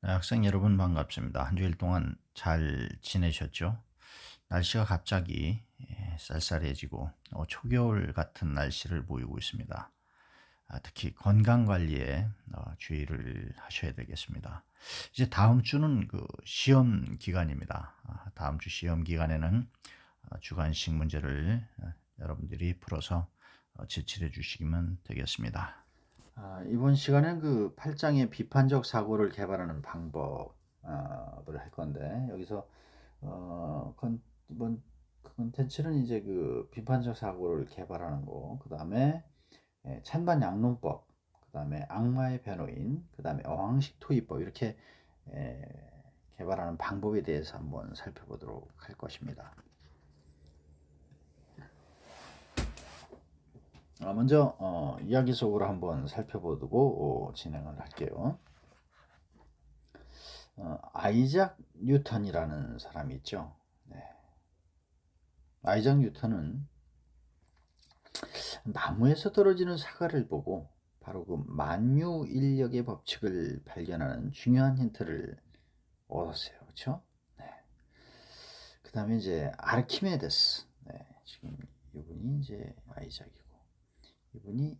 네, 학생 여러분 반갑습니다. 한 주일 동안 잘 지내셨죠? 날씨가 갑자기 쌀쌀해지고 초겨울 같은 날씨를 보이고 있습니다. 특히 건강 관리에 주의를 하셔야 되겠습니다. 이제 다음 주는 그 시험 기간입니다. 다음 주 시험 기간에는 주관식 문제를 여러분들이 풀어서 제출해 주시면 되겠습니다. 이번 시간엔 그 8장의 비판적 사고를 개발하는 방법을 할 건데, 여기서 이번 컨텐츠는 이제 그 비판적 사고를 개발하는 거, 그 다음에 찬반 양론법, 그 다음에 악마의 변호인, 그 다음에 어항식 토의법, 이렇게 개발하는 방법에 대해서 한번 살펴보도록 할 것입니다. 먼저 이야기 속으로 한번 살펴보고 진행을 할게요. 아이작 뉴턴이라는 사람이 있죠. 네. 아이작 뉴턴은 나무에서 떨어지는 사과를 보고 바로 그 만유인력의 법칙을 발견하는 중요한 힌트를 얻었어요. 그렇죠? 네. 그 다음에 이제 아르키메데스. 네. 지금 이분이 이제 아이작이고, 이분이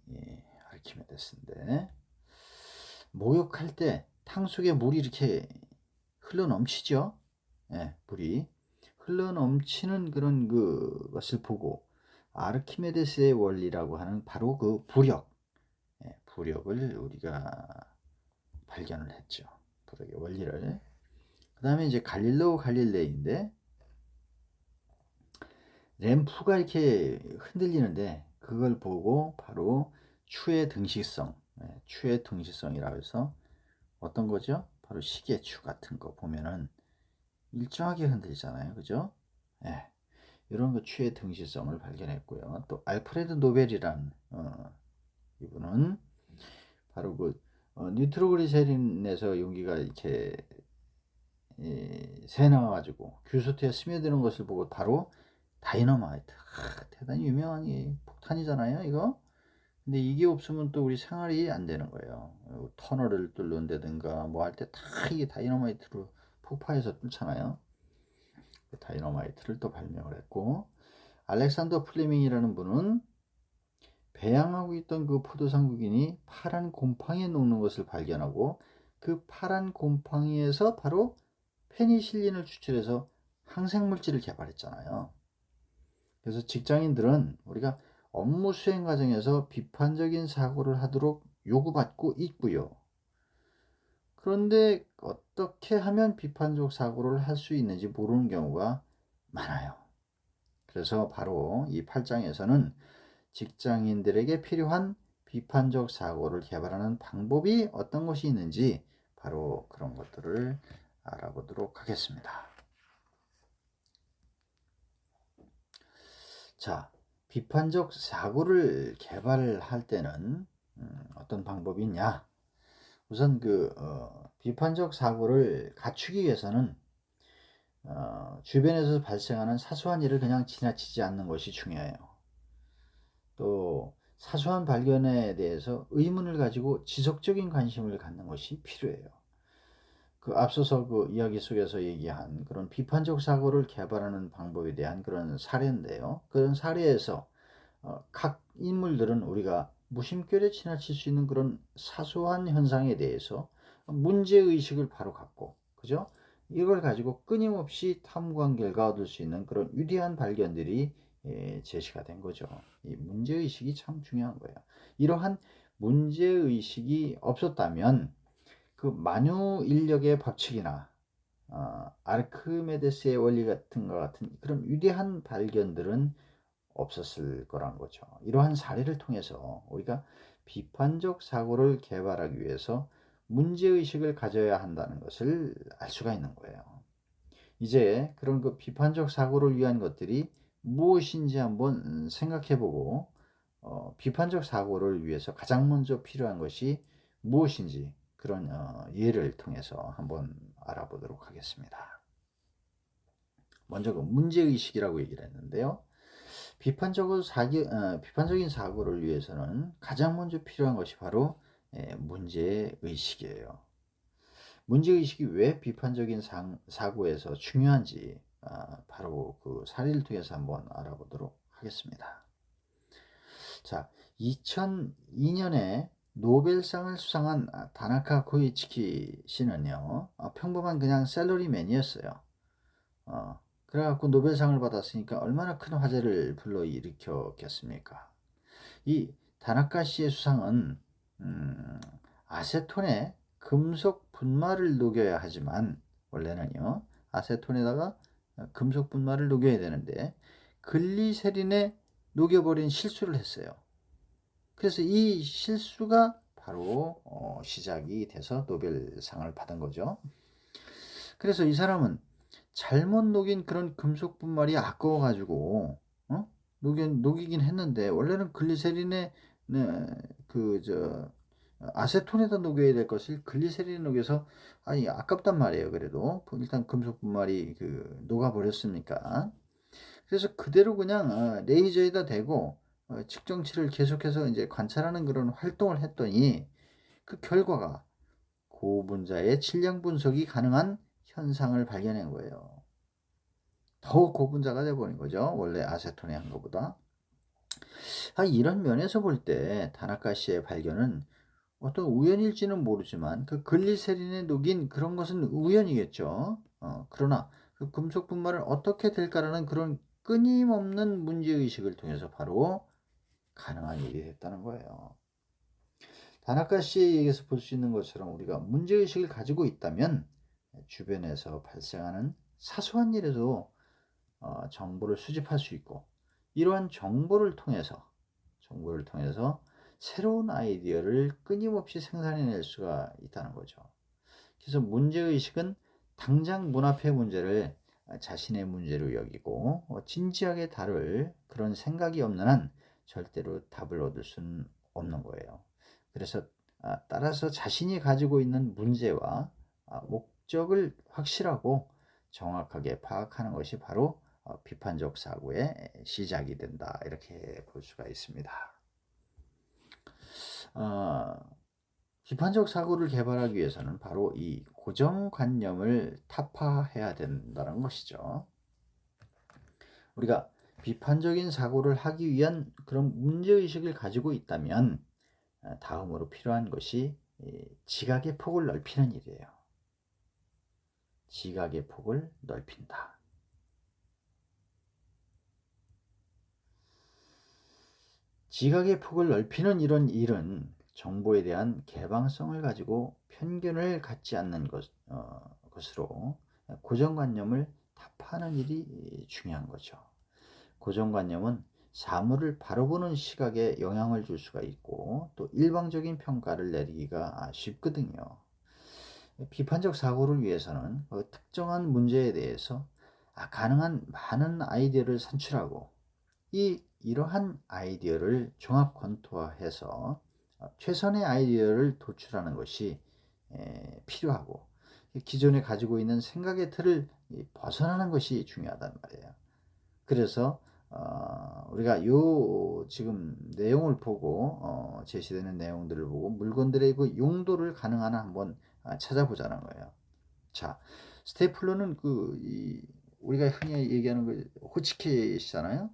아르키메데스인데, 목욕할 때 탕 속에 물이 이렇게 흘러 넘치죠. 예, 물이 흘러 넘치는 그런 그것을 보고 아르키메데스의 원리라고 하는 바로 그 부력, 부력을 우리가 발견을 했죠. 부력의 원리를. 그 다음에 이제 갈릴레오 갈릴레이인데, 램프가 이렇게 흔들리는데 그걸 보고 바로 추의 등식성, 추의 등식성이라고 해서 어떤 거죠? 바로 시계추 같은 거 보면은 일정하게 흔들리잖아요. 그죠? 예. 이런 거 추의 등식성을 발견했고요. 또 알프레드 노벨이란 이분은 바로 그 니트로그리세린에서 용기가 이렇게 새 나와가지고 규소트에 스며드는 것을 보고 바로 다이너마이트, 대단히 유명한 이 폭탄이잖아요, 이거. 근데 이게 없으면 또 우리 생활이 안 되는 거예요. 터널을 뚫는다든가 뭐 할 때 다 이게 다이너마이트로 폭파해서 뚫잖아요. 다이너마이트를 또 발명을 했고, 알렉산더 플레밍이라는 분은 배양하고 있던 그 포도상구균이 파란 곰팡이에 녹는 것을 발견하고, 그 파란 곰팡이에서 바로 페니실린을 추출해서 항생물질을 개발했잖아요. 그래서 직장인들은 우리가 업무 수행 과정에서 비판적인 사고를 하도록 요구받고 있고요. 그런데 어떻게 하면 비판적 사고를 할 수 있는지 모르는 경우가 많아요. 그래서 바로 이 8장에서는 직장인들에게 필요한 비판적 사고를 개발하는 방법이 어떤 것이 있는지 바로 그런 것들을 알아보도록 하겠습니다. 자, 비판적 사고를 개발할 때는 어떤 방법이 있냐? 우선 비판적 사고를 갖추기 위해서는 주변에서 발생하는 사소한 일을 그냥 지나치지 않는 것이 중요해요. 또 사소한 발견에 대해서 의문을 가지고 지속적인 관심을 갖는 것이 필요해요. 그 앞서서 그 이야기 속에서 얘기한 그런 비판적 사고를 개발하는 방법에 대한 그런 사례인데요. 그런 사례에서 각 인물들은 우리가 무심결에 지나칠 수 있는 그런 사소한 현상에 대해서 문제의식을 바로 갖고, 그죠? 이걸 가지고 끊임없이 탐구한 결과 얻을 수 있는 그런 위대한 발견들이 제시가 된 거죠. 이 문제의식이 참 중요한 거예요. 이러한 문제의식이 없었다면 그 만유인력의 법칙이나 아르크메데스의 원리 같은 것 같은 그런 위대한 발견들은 없었을 거란 거죠. 이러한 사례를 통해서 우리가 비판적 사고를 개발하기 위해서 문제의식을 가져야 한다는 것을 알 수가 있는 거예요. 이제 그런 그 비판적 사고를 위한 것들이 무엇인지 한번 생각해보고 비판적 사고를 위해서 가장 먼저 필요한 것이 무엇인지 그런 예를 통해서 한번 알아보도록 하겠습니다. 먼저 그 문제의식이라고 얘기를 했는데요. 비판적인 사고를 위해서는 가장 먼저 필요한 것이 바로 문제의식이에요. 문제의식이 왜 비판적인 사고에서 중요한지 바로 그 사례를 통해서 한번 알아보도록 하겠습니다. 자, 2002년에 노벨상을 수상한 다나카 코이치키 씨는요, 평범한 그냥 샐러리맨이었어요. 그래갖고 노벨상을 받았으니까 얼마나 큰 화제를 불러일으켰겠습니까? 이 다나카 씨의 수상은 아세톤에 금속 분말을 녹여야 하지만, 원래는요 아세톤에다가 금속 분말을 녹여야 되는데 글리세린에 녹여버린 실수를 했어요. 그래서 이 실수가 바로 시작이 돼서 노벨상을 받은 거죠. 그래서 이 사람은 잘못 녹인 그런 금속 분말이 아까워 가지고 녹이긴 했는데, 원래는 글리세린에 아세톤에다 녹여야 될 것을 글리세린에 녹여서 아깝단 말이에요. 그래도 일단 금속 분말이 녹아 버렸으니까. 그래서 그대로 그냥 레이저에다 대고 측정치를 계속해서 이제 관찰하는 그런 활동을 했더니 그 결과가 고분자의 질량 분석이 가능한 현상을 발견한 거예요. 더욱 고분자가 돼버린 거죠. 원래 아세톤에 한 것보다. 이런 면에서 볼 때 다나카 씨의 발견은 어떤 우연일지는 모르지만 그 글리세린에 녹인 그런 것은 우연이겠죠. 그러나 그 금속 분말은 어떻게 될까라는 그런 끊임없는 문제의식을 통해서 바로 가능한 일이 됐다는 거예요. 다나카 씨의 얘기에서 볼 수 있는 것처럼 우리가 문제의식을 가지고 있다면 주변에서 발생하는 사소한 일에도 정보를 수집할 수 있고, 이러한 정보를 통해서 새로운 아이디어를 끊임없이 생산해낼 수가 있다는 거죠. 그래서 문제의식은 당장 문 앞의 문제를 자신의 문제로 여기고 진지하게 다룰 그런 생각이 없는 한 절대로 답을 얻을 수는 없는 거예요. 그래서 따라서 자신이 가지고 있는 문제와 목적을 확실하고 정확하게 파악하는 것이 바로 비판적 사고의 시작이 된다, 이렇게 볼 수가 있습니다. 비판적 사고를 개발하기 위해서는 바로 이 고정관념을 타파해야 된다는 것이죠. 우리가 비판적인 사고를 하기 위한 그런 문제의식을 가지고 있다면 다음으로 필요한 것이 지각의 폭을 넓히는 일이에요. 지각의 폭을 넓힌다. 지각의 폭을 넓히는 이런 일은 정보에 대한 개방성을 가지고 편견을 갖지 않는 것으로 고정관념을 타파하는 일이 중요한 거죠. 고정관념은 사물을 바로 보는 시각에 영향을 줄 수가 있고 또 일방적인 평가를 내리기가 쉽거든요. 비판적 사고를 위해서는 특정한 문제에 대해서 가능한 많은 아이디어를 산출하고 이러한 아이디어를 종합 검토해서 최선의 아이디어를 도출하는 것이 필요하고, 기존에 가지고 있는 생각의 틀을 벗어나는 것이 중요하단 말이에요. 그래서 우리가 요 지금 내용을 보고 제시되는 내용들을 보고 물건들의 그 용도를 가능한 한 한번 찾아보자는 거예요. 자, 스테이플러는 우리가 흔히 얘기하는 그 호치켓이잖아요.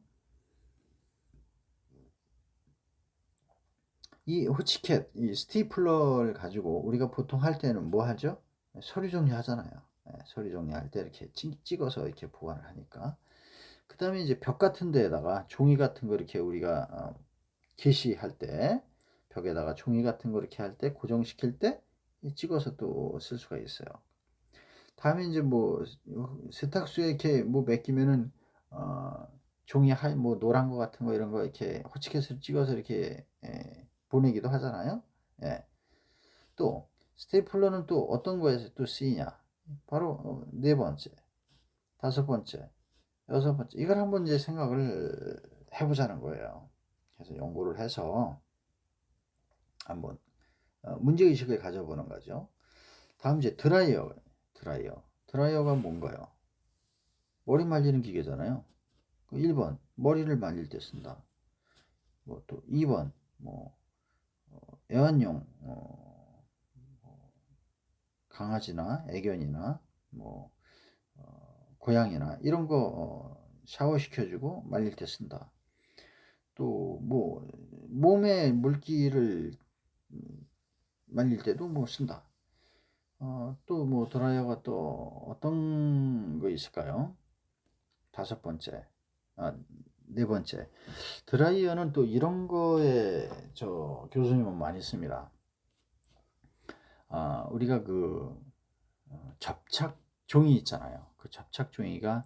이 호치켓, 이 스테이플러를 가지고 우리가 보통 할 때는 뭐 하죠? 서류 정리하잖아요. 서류 정리할 때 이렇게 찍어서 이렇게 보관을 하니까. 그 다음에 이제 벽 같은 데에다가 종이 같은 거 이렇게 우리가 게시할 때 벽에다가 종이 같은 거 이렇게 할 때 고정시킬 때 찍어서 또 쓸 수가 있어요. 다음에 이제 뭐 세탁소에 이렇게 뭐 맡기면은 종이 뭐 노란 거 같은 거 이런 거 이렇게 호치켓을 찍어서 이렇게 보내기도 하잖아요. 또 스테이플러는 또 어떤 거에서 또 쓰이냐? 바로 네 번째, 다섯 번째, 여섯 번째, 이걸 한번 이제 생각을 해보자는 거예요. 그래서 연구를 해서 한번 문제의식을 가져보는 거죠. 다음 이제 드라이어가 뭔가요? 머리 말리는 기계잖아요. 1번 머리를 말릴 때 쓴다. 뭐 또 2번 애완용 강아지나 애견이나 뭐 고양이나 이런 거 샤워시켜주고 말릴 때 쓴다. 또 뭐 몸에 물기를 말릴 때도 뭐 쓴다. 또 뭐 드라이어가 또 어떤 거 있을까요? 다섯 번째, 네 번째. 드라이어는 또 이런 거에 교수님은 많이 씁니다. 우리가 그 접착 종이 있잖아요. 그 접착 종이가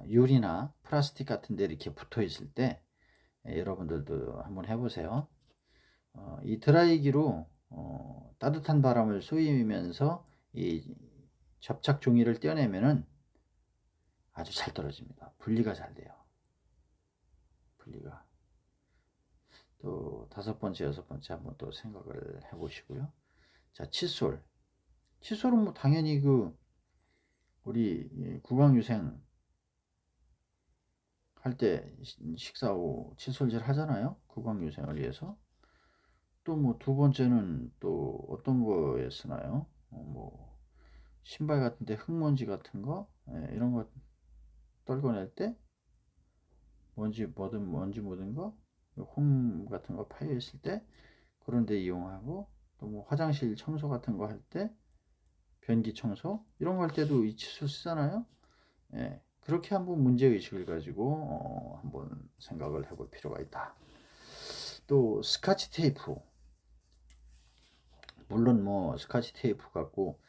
유리나 플라스틱 같은 데 이렇게 붙어 있을 때 여러분들도 한번 해보세요. 이 드라이기로 따뜻한 바람을 쏘이면서 이 접착 종이를 떼어내면은 아주 잘 떨어집니다. 분리가 잘 돼요. 분리가. 또 다섯 번째, 여섯 번째 한번 또 생각을 해보시고요. 자, 칫솔. 칫솔은 뭐 당연히 그 우리 구강유생 할 때 식사 후 칫솔질 하잖아요. 구강유생을 위해서. 또 뭐 두 번째는 또 어떤 거에 쓰나요? 뭐 신발 같은데 흙먼지 같은 거 이런 거 떨궈낼 때 먼지 묻은 거, 홈 같은 거 파여 있을 때 그런 데 이용하고, 또 뭐 화장실 청소 같은 거 할 때 변기 청소 이런 거 할 때도 이 칫솔 쓰잖아요. 예, 그렇게 한번 문제의식을 가지고 한번 생각을 해볼 필요가 있다. 또 스카치 테이프, 물론 뭐 스카치 테이프 갖고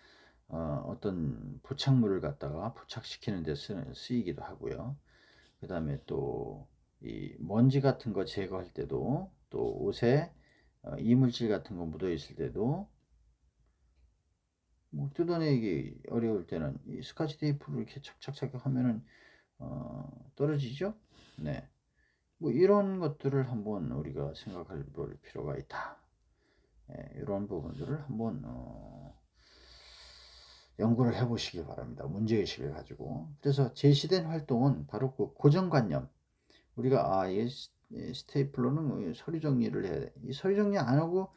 어떤 부착물을 갖다가 부착시키는 데 쓰이기도 하고요. 그 다음에 또 이 먼지 같은 거 제거할 때도, 또 옷에 이물질 같은 거 묻어 있을 때도 뭐 뜯어내기 어려울 때는 이 스카치 테이프를 이렇게 착착착 하면은 떨어지죠. 네, 뭐 이런 것들을 한번 우리가 생각할 필요가 있다. 네, 이런 부분들을 한번 연구를 해 보시기 바랍니다. 문제의식을 가지고. 그래서 제시된 활동은 바로 그 고정관념. 우리가 이 스테이플러는 서류 정리를 해야 돼. 이 서류 정리 안 하고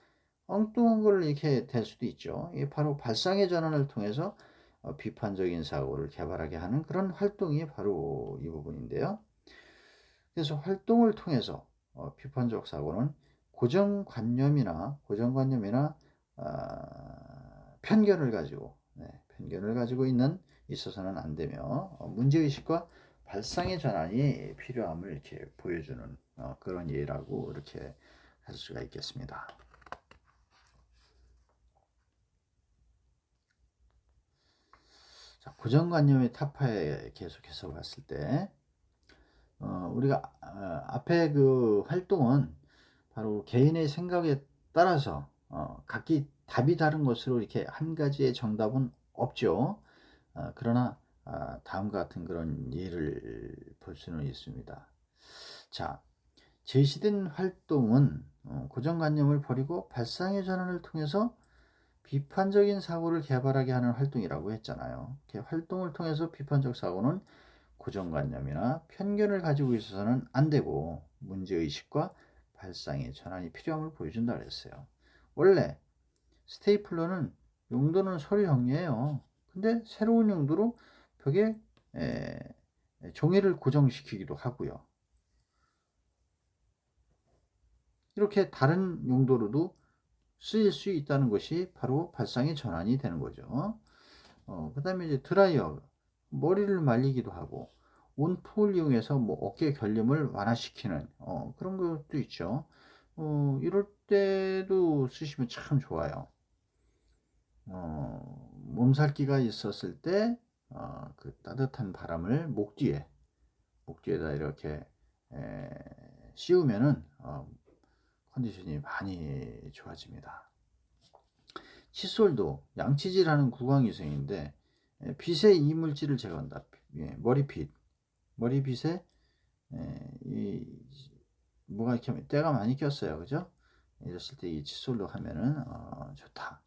엉뚱한 걸 이렇게 될 수도 있죠. 이게 바로 발상의 전환을 통해서 비판적인 사고를 개발하게 하는 그런 활동이 바로 이 부분인데요. 그래서 활동을 통해서 비판적 사고는 고정관념이나 편견을 가지고 있어서는 안 되며, 문제의식과 발상의 전환이 필요함을 이렇게 보여주는 그런 예라고 이렇게 할 수가 있겠습니다. 자, 고정관념의 타파에 계속해서 봤을 때 우리가 앞에 그 활동은 바로 개인의 생각에 따라서 각기 답이 다른 것으로 이렇게 한 가지의 정답은 없죠. 그러나 다음과 같은 그런 예를 볼 수는 있습니다. 자, 제시된 활동은 고정관념을 버리고 발상의 전환을 통해서 비판적인 사고를 개발하게 하는 활동이라고 했잖아요. 활동을 통해서 비판적 사고는 고정관념이나 편견을 가지고 있어서는 안 되고 문제의식과 발상의 전환이 필요함을 보여준다 그랬어요. 원래 스테이플러는 용도는 서류 정리예요. 근데 새로운 용도로 벽에 종이를 고정시키기도 하고요. 이렇게 다른 용도로도 쓰일 수 있다는 것이 바로 발상의 전환이 되는 거죠. 그 다음에 이제 드라이어, 머리를 말리기도 하고, 온풀 이용해서 뭐 어깨 결림을 완화시키는 그런 것도 있죠. 이럴 때도 쓰시면 참 좋아요. 몸살기가 있었을 때 그 따뜻한 바람을 목 뒤에다 이렇게 씌우면은 컨디션이 많이 좋아집니다. 칫솔도 양치질하는 구강위생인데 빗의 이물질을 제거한다. 머리빗에 이 뭐가 이렇게 때가 많이 꼈어요, 그죠? 이랬을 때 이 칫솔로 하면은 좋다.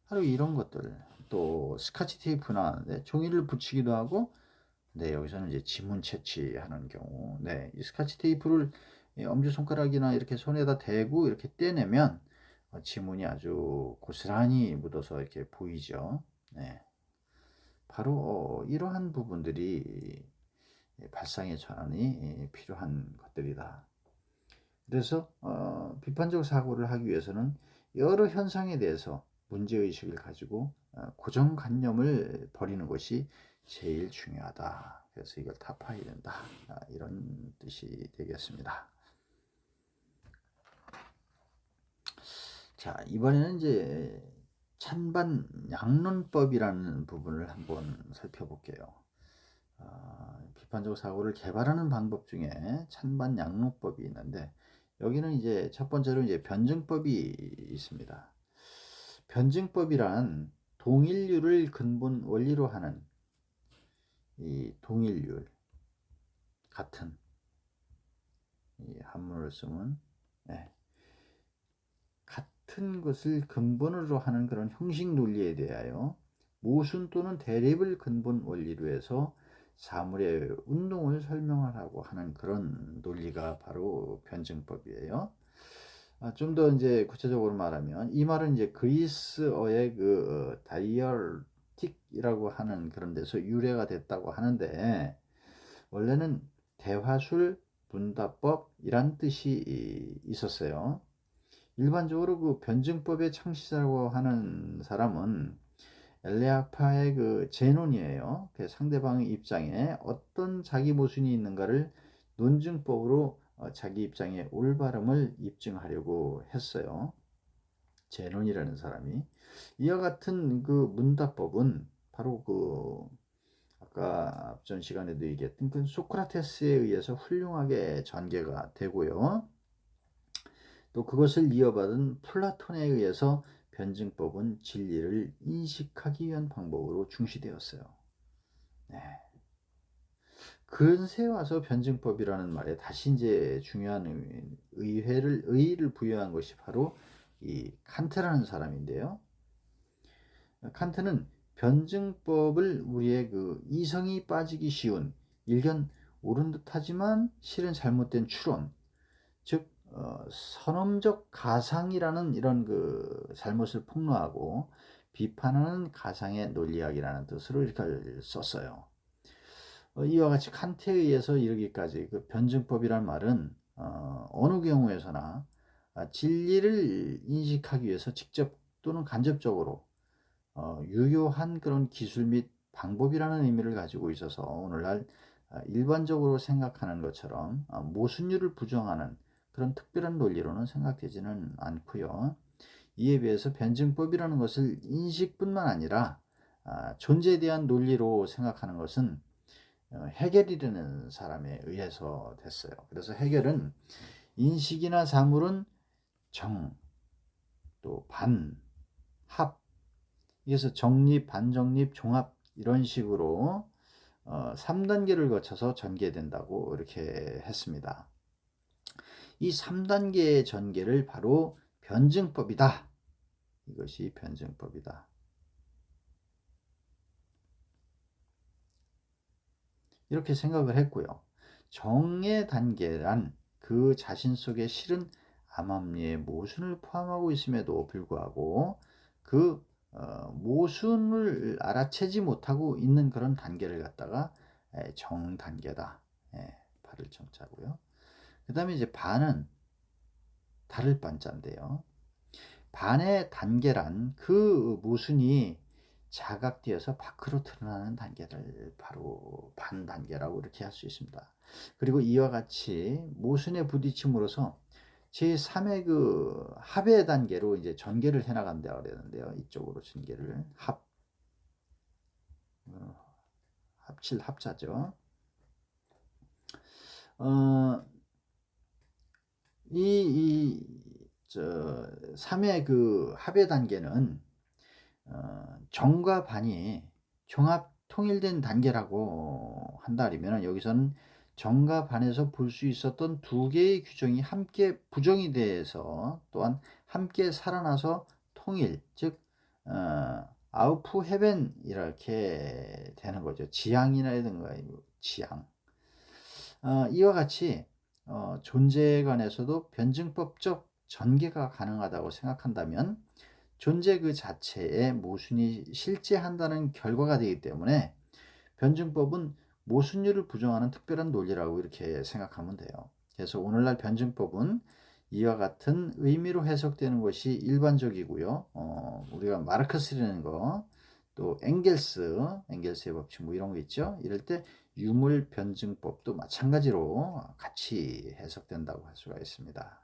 바로 이런 것들. 또 스카치 테이프나 종이를 붙이기도 하고, 여기서는 이제 지문 채취하는 경우, 이 스카치 테이프를 엄지손가락이나 이렇게 손에다 대고 이렇게 떼내면 지문이 아주 고스란히 묻어서 이렇게 보이죠. 네. 바로 이러한 부분들이 발상의 전환이 필요한 것들이다. 그래서 비판적 사고를 하기 위해서는 여러 현상에 대해서 문제의식을 가지고 고정관념을 버리는 것이 제일 중요하다. 그래서 이걸 타파해야 된다. 이런 뜻이 되겠습니다. 자, 이번에는 이제 찬반 양론법이라는 부분을 한번 살펴볼게요. 비판적 사고를 개발하는 방법 중에 찬반 양론법이 있는데, 여기는 이제 첫 번째로 이제 변증법이 있습니다. 변증법이란 동일률을 근본 원리로 하는 이 동일률, 같은 이 한문을 쓰면 같은 것을 근본으로 하는 그런 형식 논리에 대하여 모순 또는 대립을 근본 원리로 해서 사물의 운동을 설명하라고 하는 그런 논리가 바로 변증법이에요. 좀 더 이제 구체적으로 말하면 이 말은 이제 그리스어의 그 다이얼틱이라고 하는 그런 데서 유래가 됐다고 하는데, 원래는 대화술 문답법이란 뜻이 있었어요. 일반적으로 그 변증법의 창시자라고 하는 사람은 엘레아파의 그 제논이에요. 그 상대방의 입장에 어떤 자기 모순이 있는가를 논증법으로 자기 입장의 올바름을 입증하려고 했어요. 제논이라는 사람이. 이와 같은 그 문답법은 바로 그 아까 앞전 시간에도 얘기했던 그 소크라테스에 의해서 훌륭하게 전개가 되고요. 또 그것을 이어받은 플라톤에 의해서 변증법은 진리를 인식하기 위한 방법으로 중시되었어요. 네. 근세에 와서 변증법이라는 말에 다시 이제 중요한 의의를 부여한 것이 바로 이 칸트라는 사람인데요. 칸트는 변증법을 우리의 그 이성이 빠지기 쉬운 일견 옳은 듯하지만 실은 잘못된 추론, 즉 선험적 가상이라는 이런 그 잘못을 폭로하고 비판하는 가상의 논리학이라는 뜻으로 이렇게 썼어요. 이와 같이 칸트에 의해서 이르기까지 그 변증법이란 말은 어느 경우에서나 진리를 인식하기 위해서 직접 또는 간접적으로 유효한 그런 기술 및 방법이라는 의미를 가지고 있어서 오늘날 일반적으로 생각하는 것처럼 모순율을 부정하는 그런 특별한 논리로는 생각되지는 않고요. 이에 비해서 변증법이라는 것을 인식뿐만 아니라 존재에 대한 논리로 생각하는 것은 헤겔이라는 사람에 의해서 됐어요. 그래서 헤겔은 인식이나 사물은 정, 또 반, 합, 그래서 정립, 반정립, 종합 이런 식으로 3단계를 거쳐서 전개된다고 이렇게 했습니다. 이 3단계의 전개를 바로 변증법이다. 이것이 변증법이다. 이렇게 생각을 했고요. 정의 단계란 그 자신 속에 실은 암암리의 모순을 포함하고 있음에도 불구하고 그 모순을 알아채지 못하고 있는 그런 단계를 갖다가 정 단계다. 발을 정자고요. 그 다음에 이제 반은 다를 반자인데요. 반의 단계란 그 모순이 자각되어서 밖으로 드러나는 단계를 바로 반 단계라고 이렇게 할 수 있습니다. 그리고 이와 같이 모순에 부딪힘으로써 제3의 그 합의 단계로 이제 전개를 해나간다고 그러는데요. 이쪽으로 전개를 합칠 합자죠. 이 3의 그 합의 단계는 정과 반이 종합 통일된 단계라고 한다면 여기서는 정과 반에서 볼 수 있었던 두 개의 규정이 함께 부정이 돼서 또한 함께 살아나서 통일, 즉 아우프 헤벤 이렇게 되는 거죠. 지향이라든가 지향. 이와 같이 존재에 관해서도 변증법적 전개가 가능하다고 생각한다면 존재 그 자체에 모순이 실제한다는 결과가 되기 때문에 변증법은 모순율을 부정하는 특별한 논리라고 이렇게 생각하면 돼요. 그래서 오늘날 변증법은 이와 같은 의미로 해석되는 것이 일반적이고요. 우리가 마르크스라는 거, 또 엥겔스의 법칙 뭐 이런 거 있죠. 이럴 때 유물 변증법도 마찬가지로 같이 해석된다고 할 수가 있습니다.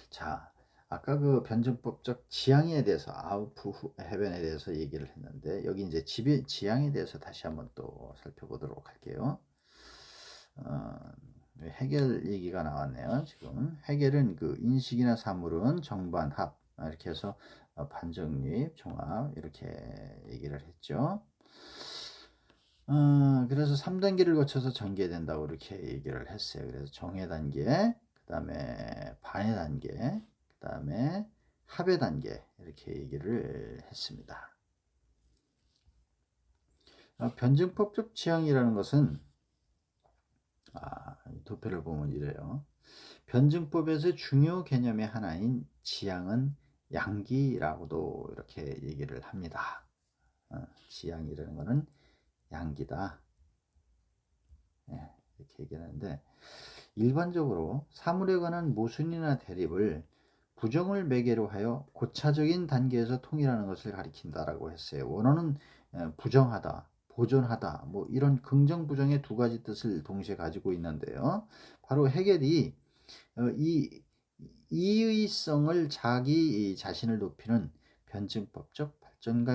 자, 아까 그 변증법적 지향에 대해서 아우프 해변에 대해서 얘기를 했는데 여기 이제 지향에 대해서 다시 한번 또 살펴보도록 할게요. 해겔 얘기가 나왔네요. 지금 해겔은 그 인식이나 사물은 정반, 합 이렇게 해서 반정립, 종합 이렇게 얘기를 했죠. 그래서 3단계를 거쳐서 전개된다고 이렇게 얘기를 했어요. 그래서 정해 단계, 그 다음에 반의 단계, 그 다음에 합의 단계 이렇게 얘기를 했습니다. 변증법적 지향이라는 것은 도표를 보면 이래요. 변증법에서 중요 개념의 하나인 지향은 양기라고도 이렇게 얘기를 합니다. 지향이라는 것은 양기다. 이렇게 얘기하는데 일반적으로 사물에 관한 모순이나 대립을 부정을 매개로 하여 고차적인 단계에서 통일하는 것을 가리킨다라고 했어요. 원어는 부정하다, 보존하다, 뭐 이런 긍정 부정의 두 가지 뜻을 동시에 가지고 있는데요. 바로 해겔이 이 이의성을 자기 자신을 높이는 변증법적 발전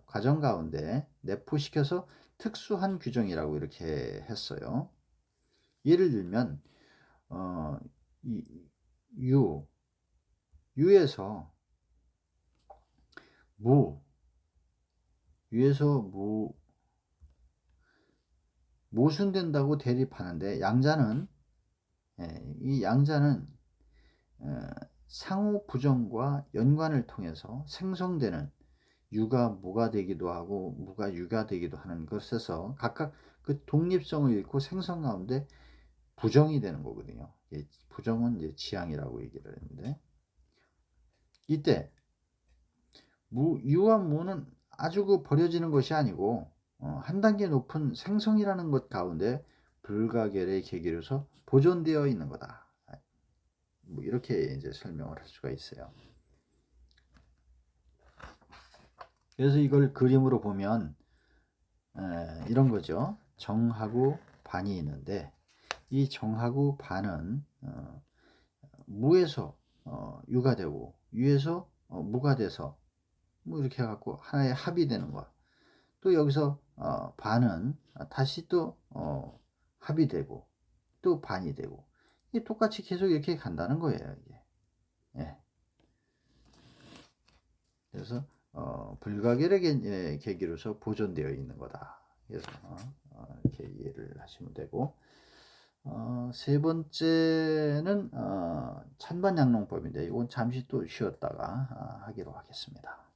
과정 가운데 내포시켜서 특수한 규정이라고 이렇게 했어요. 예를 들면 이 유에서 무 모순된다고 대립하는데 양자는 이 양자는 상호 부정과 연관을 통해서 생성되는 유가 무가 되기도 하고 무가 유가 되기도 하는 것에서 각각 그 독립성을 잃고 생성 가운데 부정이 되는 거거든요. 부정은 이제 지향이라고 얘기를 했는데 이때 유와 무는 아주 그 버려지는 것이 아니고 한 단계 높은 생성이라는 것 가운데 불가결의 계기로서 보존되어 있는 거다. 뭐 이렇게 이제 설명을 할 수가 있어요. 그래서 이걸 그림으로 보면 이런 거죠. 정하고 반이 있는데 이 정하고 반은 무에서 유가 되고 유에서 무가 돼서 뭐 이렇게 해갖고 하나의 합이 되는 거야. 또 여기서 반은 다시 또 합이 되고 또 반이 되고 이게 똑같이 계속 이렇게 간다는 거예요. 이게. 예. 그래서 불가결의 계기로서 보존되어 있는 거다. 그래서 이렇게 이해를 하시면 되고 세 번째는 찬반양론법인데 이건 잠시 또 쉬었다가 하기로 하겠습니다.